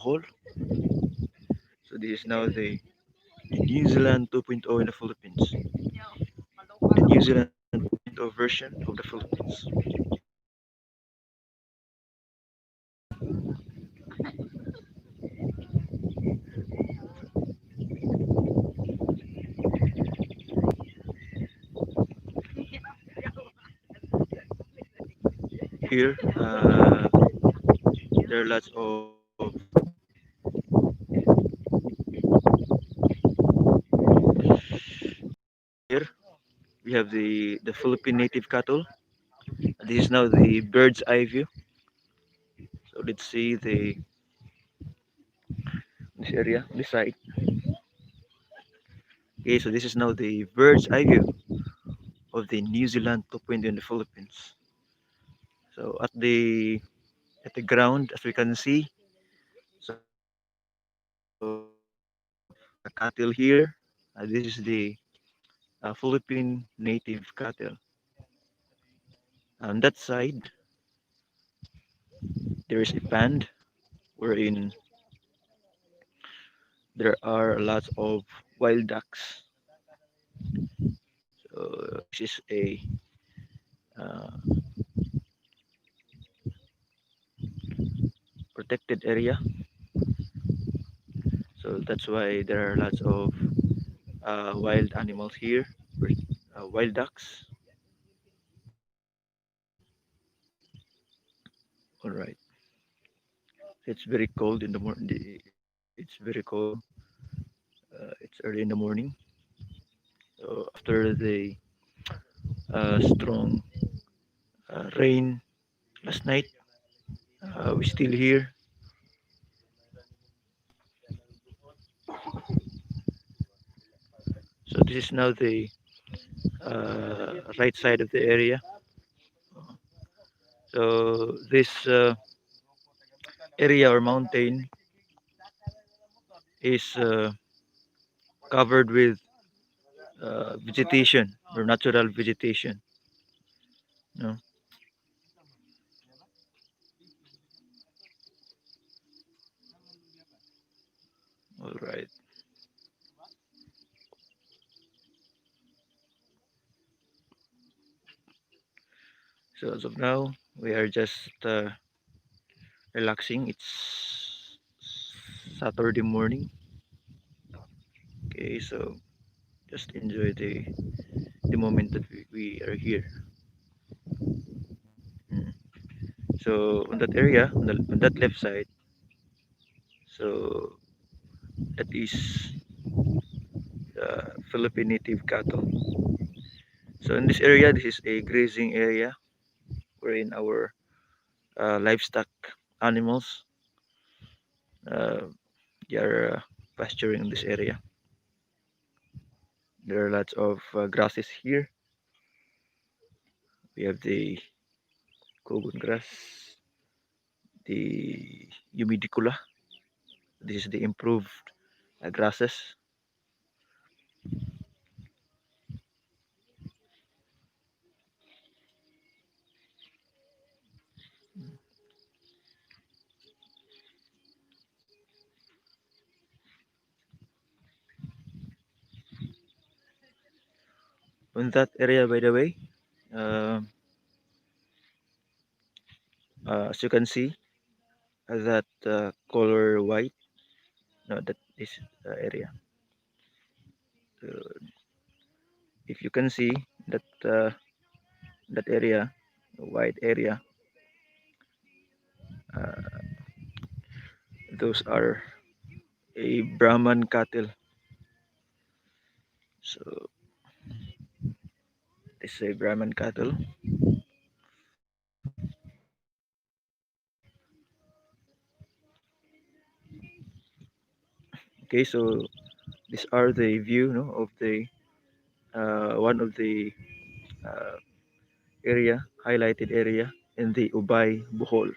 Bohol. So this is now the New Zealand 2.0 in the Philippines. The New Zealand 2.0 version of the Philippines. Here, there are lots of here. We have the Philippine native cattle. This is now the bird's eye view. So let's see this area, this side. Okay, so this is now the bird's eye view of the New Zealand 2.0 in the Philippines. So at the ground, as we can see, so there are lots of cattle here. This is the Philippine native cattle. On that side, there is a pond wherein there are lots of wild ducks. So this is a uh, protected area. So that's why there are lots of wild animals here, wild ducks. All right. It's very cold in the morning. It's very cold. It's early in the morning. So after the strong rain last night, we still here. So this is now the right side of the area. So this area or mountain is covered with vegetation or natural vegetation. No, all right. So as of now, we are just relaxing. It's Saturday morning. Okay, so just enjoy the moment that we are here. Mm. So on that area, on that left side, so that is Philippine native cattle. So in this area, this is a grazing area wherein our livestock animals uh, they are pasturing in this area. There are lots of grasses here. We have the cogon grass, the humidicula. This is the improved grasses. On that area, by the way, uh, as you can see, that color white. No, that is area. So if you can see that area, the white area, uh, those are a Brahman cattle. So this is a Brahman cattle. Okay, so these are the view, no, of the one of the uh, area highlighted area in the Ubay Bohol.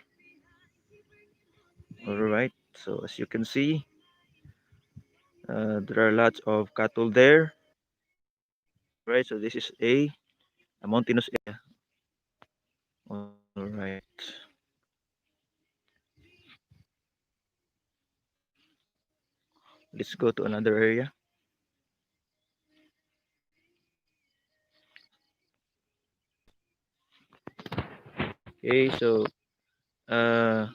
All right. So as you can see, there are lots of cattle there. Right. So this is a mountainous area. All right. let's go to another area. Okay, so uh,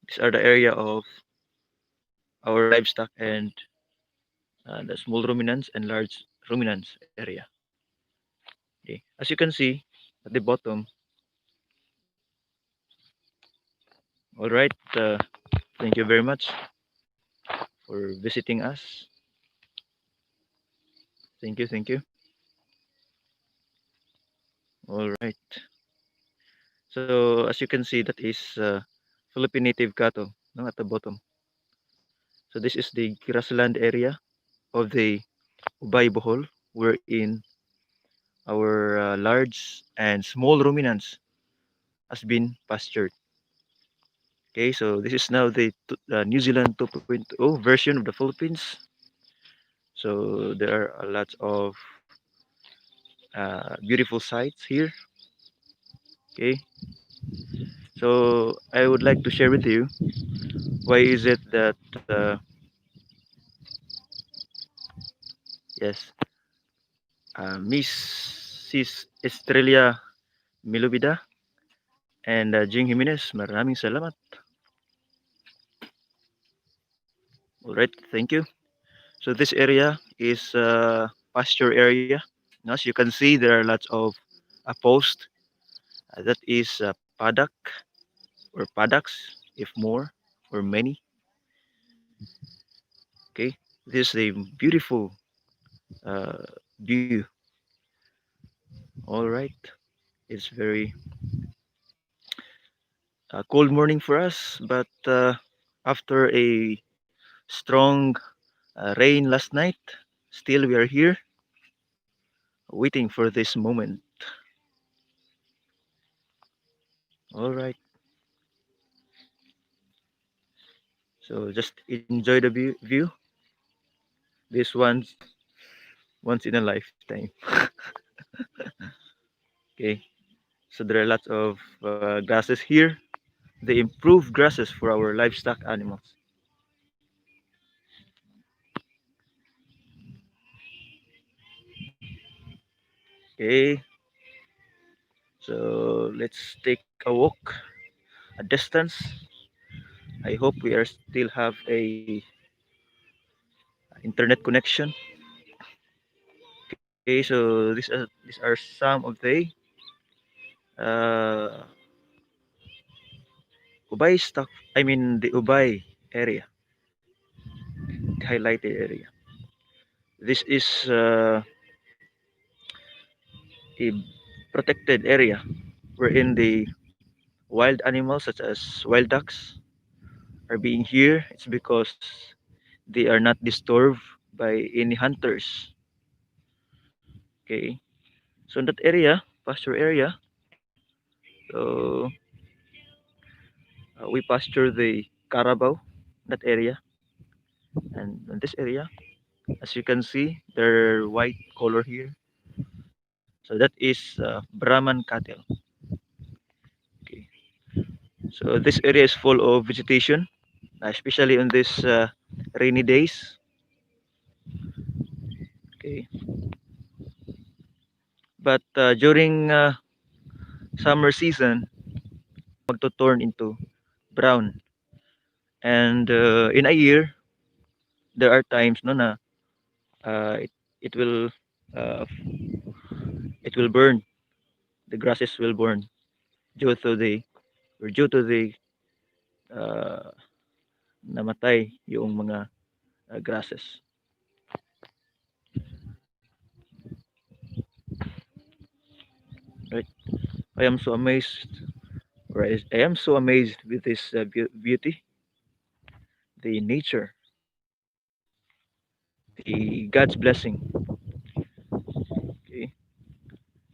these are the area of our livestock and the small ruminants and large ruminants area. Okay, as you can see at the bottom. All right, thank you very much for visiting us. Thank you, thank you. All right. So as you can see, that is Philippine native cattle, no, at the bottom. So this is the grassland area of the Ubay Bohol, wherein our large and small ruminants has been pastured. Okay, so this is now the New Zealand 2.0 version of the Philippines. So there are a lot of beautiful sights here. Okay, so I would like to share with you why is it that yes, Mrs. Estrella Milubida and Jing Jimenez, maraming salamat. All right, thank you. So this area is pasture area. As you can see, there are lots of post. That is paddock or paddocks, if more or many. Okay, this is a beautiful uh, view. All right, it's very cold morning for us, but after a strong rain last night, still we are here waiting for this moment. All right, so just enjoy the view. This once in a lifetime. Okay, so there are lots of grasses here. They improve grasses for our livestock animals. Okay, so let's take a walk a distance. I hope we are still have a internet connection. Okay, so these are some of the uh, Ubay stock. I mean the Ubay area, the highlighted area. This is a protected area wherein the wild animals such as wild ducks are being here. It's because they are not disturbed by any hunters. Okay, so in that area, pasture area, so we pasture the carabao, that area, and in this area, as you can see, they're white color here. So that is Brahman cattle. Okay, so this area is full of vegetation, especially on these rainy days. Okay, but during summer season, magto-turn into brown. And in a year, there are times no na it will uh, it will burn. The grasses will burn due to the uh, namatay yung mga grasses. Right? I am so amazed, I am so amazed with this beauty, the nature, the God's blessing. Okay,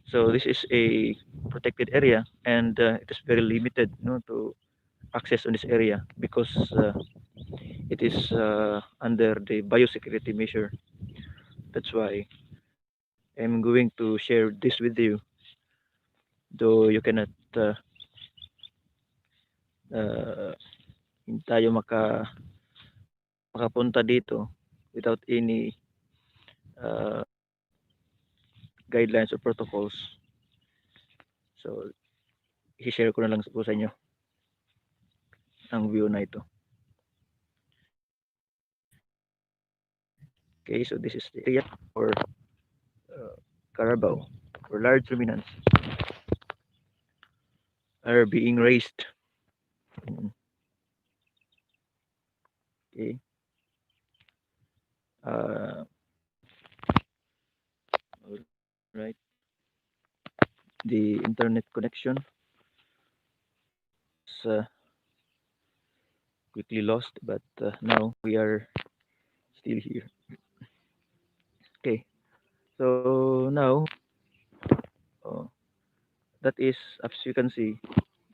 so this is a protected area, and it is very limited, to access on this area because it is under the biosecurity measure. That's why I'm going to share this with you, though you cannot uh, uh, hindi tayo makapunta dito without any uh, guidelines or protocols. So, i-share ko na lang po sa inyo ang view na ito. Okay, so this is the area for carabao or large ruminants are being raised. Okay. Uh, right. The internet connection was quickly lost, but now we are still here. Okay. So now, uh, that is, as you can see,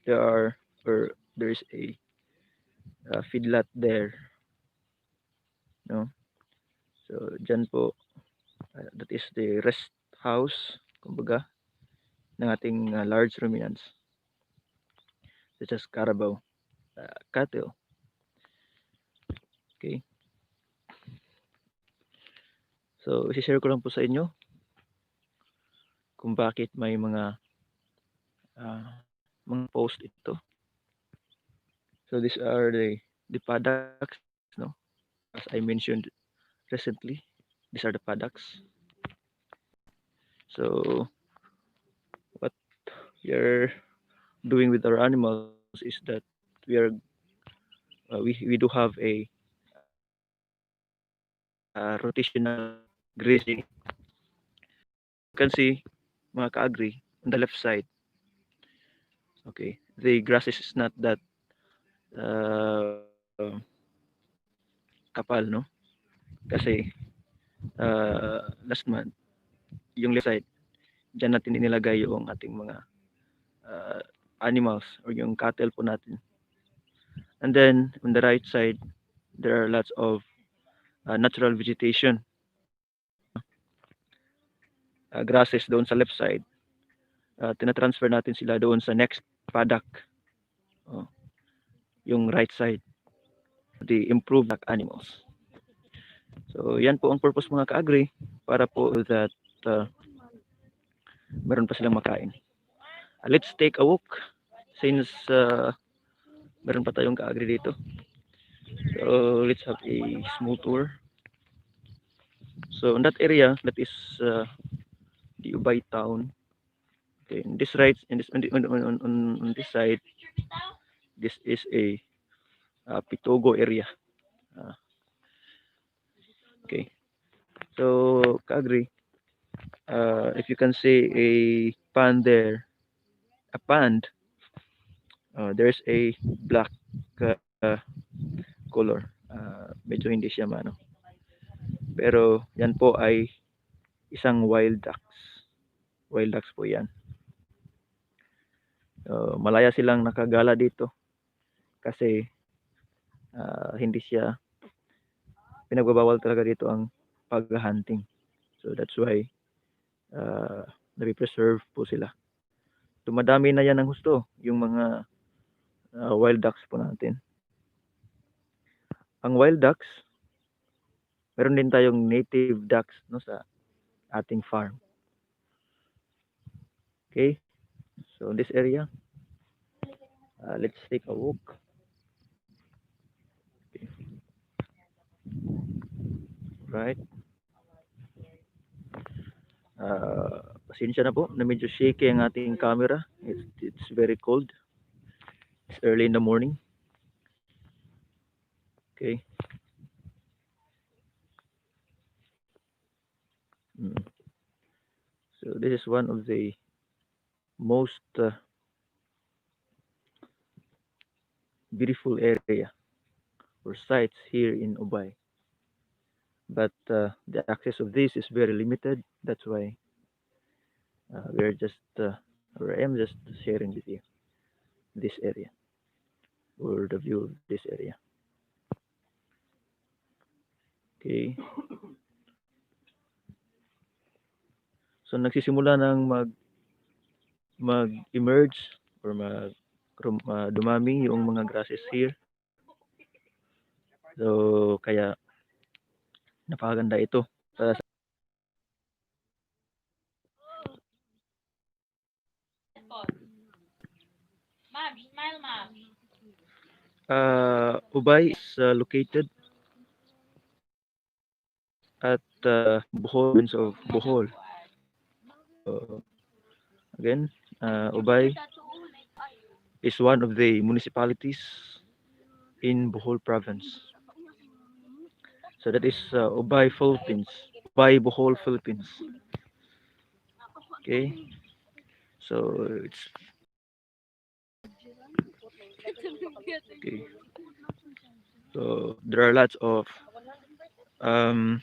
there are or there is a feedlot there, no? So dyan po, that is the rest house, kumbaga, ng ating large ruminants, such as carabao, cattle. Okay. So, isi-share ko lang po sa inyo kung bakit may mga post ito. So, these are the paddocks, no? As I mentioned recently, these are the paddocks. So, what we are doing with our animals is that we are we do have a rotational grazing. You can see mga Ka-Agri on the left side. Okay, the grass is not that uh, kapal, no? Kasi last month, yung left side, dyan natin inilagay yung ating mga uh, animals or yung cattle po natin. And then on the right side, there are lots of natural vegetation, grasses doon sa left side. Tinatransfer natin sila doon sa next paddock, oh, yung right side, the improved animals. So yan po ang purpose mga Ka-Agri, para po that meron pa silang makain. Let's take a walk since meron pa tayong Ka-Agri dito. So let's have a small tour. So in that area, that is the Ubay town. Okay, in this right, in this on this side, this is a Pitogo area. Uh, okay, so Ka-Agri, if you can see a pond there, a pond, there's a black color. Medyo hindi siya mano. Pero yan po ay isang wild ducks. Wild ducks po yan. Malaya silang nakagala dito kasi hindi siya pinagbabawal talaga dito ang pag-hunting. So that's why na-preserve po sila. Dumadami na yan ng husto, yung mga wild ducks po natin. Ang wild ducks, meron din tayong native ducks, no, sa ating farm. Okay, so in this area, let's take a walk. Okay. Right. Pasensya na po na medyo shaky ang ating camera. It's very cold. It's early in the morning. Okay. So this is one of the most beautiful area or sites here in Ubay. But the access of this is very limited. That's why we're just or I am just sharing with you this area or the view of this area. Okay. So nagsisimula ng mag-emerge or dumami yung mga grasses here. So kaya Napakaganda ito. Ubay is located at Bohol, province of Bohol. So again, Ubay is one of the municipalities in Bohol province. So that is Ubay, Philippines. Ubay, Bohol, Philippines. Okay, so it's okay. So there are lots of um,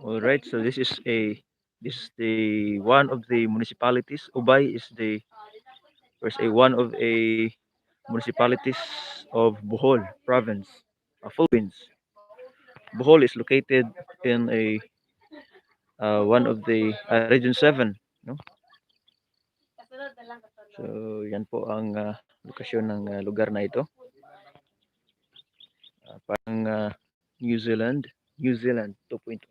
all right. So this is the one of the municipalities. Ubay is the there's a one of a municipalities of Bohol province, Philippines. Bohol is located in a one of the region 7, no? So yan po ang lokasyon ng lugar na ito. Parang New Zealand, New Zealand 2.0.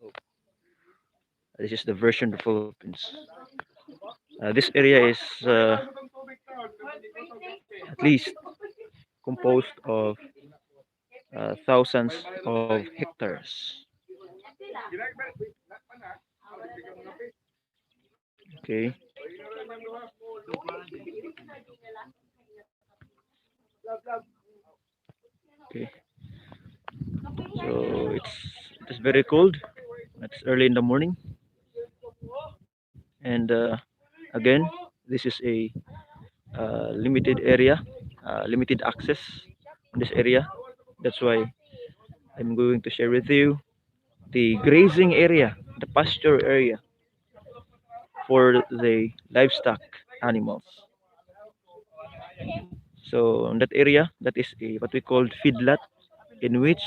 This is the version of the Philippines. This area is at least composed of thousands of hectares. Okay, okay. So it's very cold. It's early in the morning, and again, this is a limited area, limited access in this area. That's why I'm going to share with you the grazing area, the pasture area for the livestock animals. So in that area, that is a what we call feedlot, in which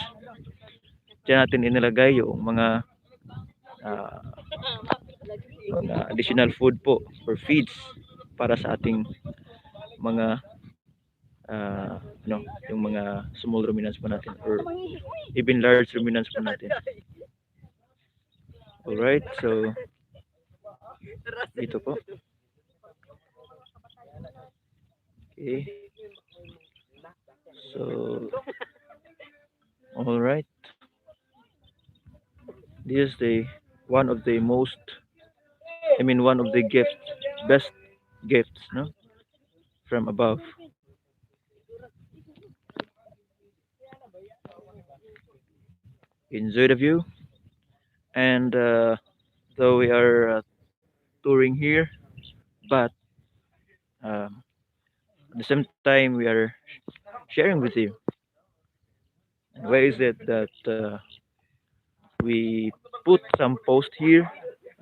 diyan natin inilagay yung uh, mga additional food po or feeds para sa ating mga ano, yung mga small ruminants po natin or even large ruminants po natin. Alright, so dito po. Okay. So, alright. This is the one of the most, I mean, one of the gifts, best gifts, no, from above. Enjoy the view, and though we are touring here, but at the same time we are sharing with you. And why is it that we put some post here,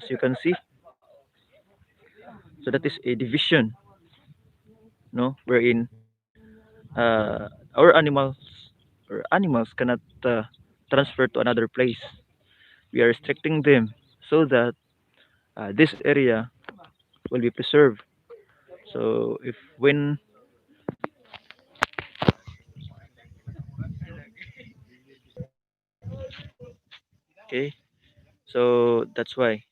as you can see? So that is a division, no, wherein our animals cannot transfer to another place. We are restricting them so that this area will be preserved. So if when okay, so that's why.